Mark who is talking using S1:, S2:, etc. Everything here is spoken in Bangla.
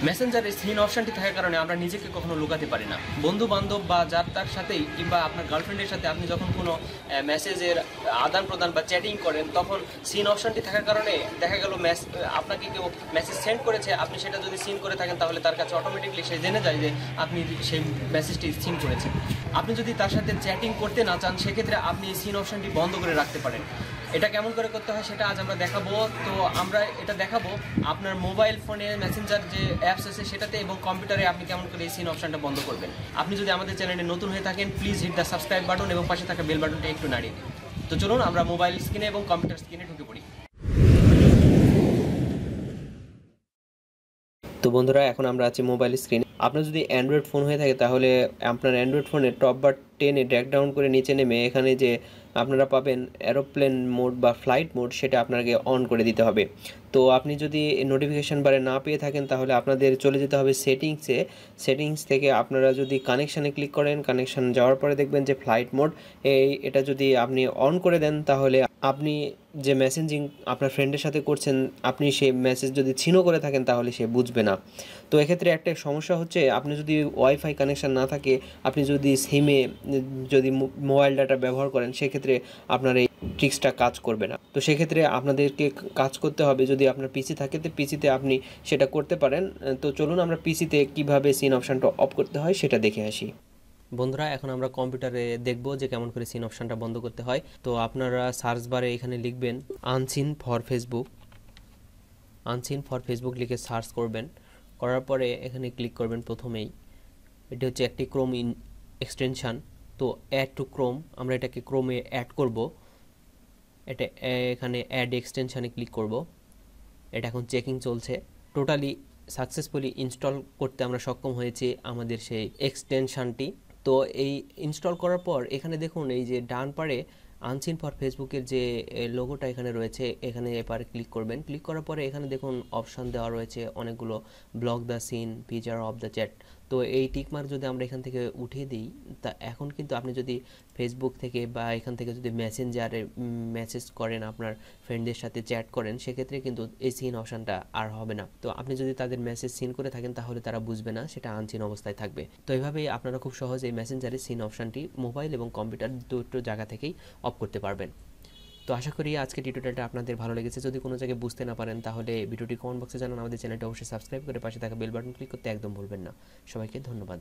S1: মেসেঞ্জারে সিন অপশনটি থাকার কারণে আমরা নিজেকে কখনো লুকাতে পারি না। বন্ধু বান্ধব বা যার তার সাথেই কিংবা আপনার গার্লফ্রেন্ডের সাথে আপনি যখন কোনো মেসেজের আদান প্রদান বা চ্যাটিং করেন, তখন সিন অপশনটি থাকার কারণে দেখা গেল আপনাকে কেউ মেসেজ সেন্ড করেছে, আপনি সেটা যদি সিন করে থাকেন তাহলে তার কাছে অটোমেটিকলি সে জেনে যায় যে আপনি সেই মেসেজটি সিন করেছেন। আপনি যদি তার সাথে চ্যাটিং করতে না চান, সেক্ষেত্রে আপনি এই সিন অপশনটি বন্ধ করে রাখতে পারেন। এটা কেমন করে করতে হয় সেটা আজ আমরা দেখাবো। তো আমরা এটা দেখাবো আপনার মোবাইল ফোনে মেসেঞ্জার যে অ্যাপস আছে সেটাতে এবং কম্পিউটারে আপনি কেমন করে এই সিন অপশনটা বন্ধ করবেন। আপনি যদি আমাদের চ্যানেলে নতুন হয়ে থাকেন, please hit the subscribe button এবং পাশে থাকা বেল বাটনটা একটু নাড়িয়ে দিন। তো চলুন আমরা মোবাইল স্ক্রিনে এবং কম্পিউটার স্ক্রিনে ঢুকে পড়ি। তো বন্ধুরা, এখন আমরা আছি মোবাইল স্ক্রিনে। আপনার যদি অ্যান্ড্রয়েড ফোন হয়ে থাকে তাহলে আপনার অ্যান্ড্রয়েড ফোনে টপ বার টেনে ড্র্যাগ ডাউন করে নিচে নেমে এখানে যে আপনারা পাবেন এরোপ্লেন মোড বা ফ্লাইট মোড, সেটা আপনাকে অন করে দিতে হবে। তো আপনি যদি নোটিফিকেশান বারে না পেয়ে থাকেন তাহলে আপনাদের চলে যেতে হবে সেটিংসে। সেটিংস থেকে আপনারা যদি কানেকশানে ক্লিক করেন, কানেকশান যাওয়ার পরে দেখবেন যে ফ্লাইট মোড, এটা যদি আপনি অন করে দেন তাহলে আপনি যে মেসেঞ্জিং আপনার ফ্রেন্ডের সাথে করছেন, আপনি সেই মেসেজ যদি ছিনো করে থাকেন তাহলে সে বুঝবে না। তো এক্ষেত্রে একটা সমস্যা হচ্ছে, আপনি যদি ওয়াইফাই কানেকশান না থাকে, আপনি যদি সিমে যদি মোবাইল ডাটা ব্যবহার করেন, সেক্ষেত্রে আপনার এই ট্রিক্সটা কাজ করবে না। তো সেক্ষেত্রে আপনাদেরকে কাজ করতে হবে, যদি আপনার পিসি থাকে তো পিসিতে আপনি সেটা করতে পারেন। তো চলুন আমরা পিসিতে কিভাবে সিন অপশানটা অফ করতে হয় সেটা দেখে আসি। বন্ধুরা, এখন আমরা কম্পিউটারে দেখব যে কেমন করে সিন অপশানটা বন্ধ করতে হয়। তো আপনারা সার্চ বারে এখানে লিখবেন unseen for Facebook. Unseen for Facebook লিখে সার্চ করবেন, করার পরে এখানে ক্লিক করবেন। প্রথমেই এটি হচ্ছে একটি ক্রোম এক্সটেনশান। তো অ্যাড টু ক্রোম, আমরা এটাকে ক্রোমে অ্যাড করব। এটা এখানে অ্যাড এক্সটেনশানে ক্লিক করব। এটা এখন চেকিং চলছে। টোটালি সাকসেসফুলি ইনস্টল করতে আমরা সক্ষম হয়েছি আমাদের সেই এক্সটেনশানটি। তো এই ইনস্টল করার পর এখানে দেখুন, এই যে ডান পারে আনসিন ফর ফেসবুকের যে লোগোটা এখানে রয়েছে, এখানে এবার ক্লিক করবেন। ক্লিক করার পরে এখানে দেখুন অপশান দেওয়া রয়েছে অনেকগুলো, block the seen, feature of the chat. তো এই টিকমার্ক যদি আমরা এখান থেকে উঠিয়ে দিই, তা এখন কিন্তু আপনি যদি ফেসবুক থেকে বা এখান থেকে যদি মেসেঞ্জারে মেসেজ করেন, আপনার ফ্রেন্ডদের সাথে চ্যাট করেন, সেক্ষেত্রে কিন্তু এই সিন অপশানটা আর হবে না। তো আপনি যদি তাদের মেসেজ সিন করে থাকেন তাহলে তারা বুঝবে না, সেটা আনসিন অবস্থায় থাকবে। তো এইভাবেই আপনারা খুব সহজে এই মেসেঞ্জারে সিন অপশানটি মোবাইল এবং কম্পিউটার দুটো জায়গা থেকেই অফ করতে পারবেন। তো আশা করি আজকে টিউটোরিয়ালটা আপনাদের ভালো লেগেছে। যদি কোনো জায়গায় বুঝতে না পারেন তাহলে ভিডিওটি কমেন্ট বক্সে জানান। আমাদের চ্যানেলটা অবশ্যই সাবস্ক্রাইব করে পাশে থাকা বেল বাটন ক্লিক করতে একদম ভুলবেন না। সবাইকে ধন্যবাদ।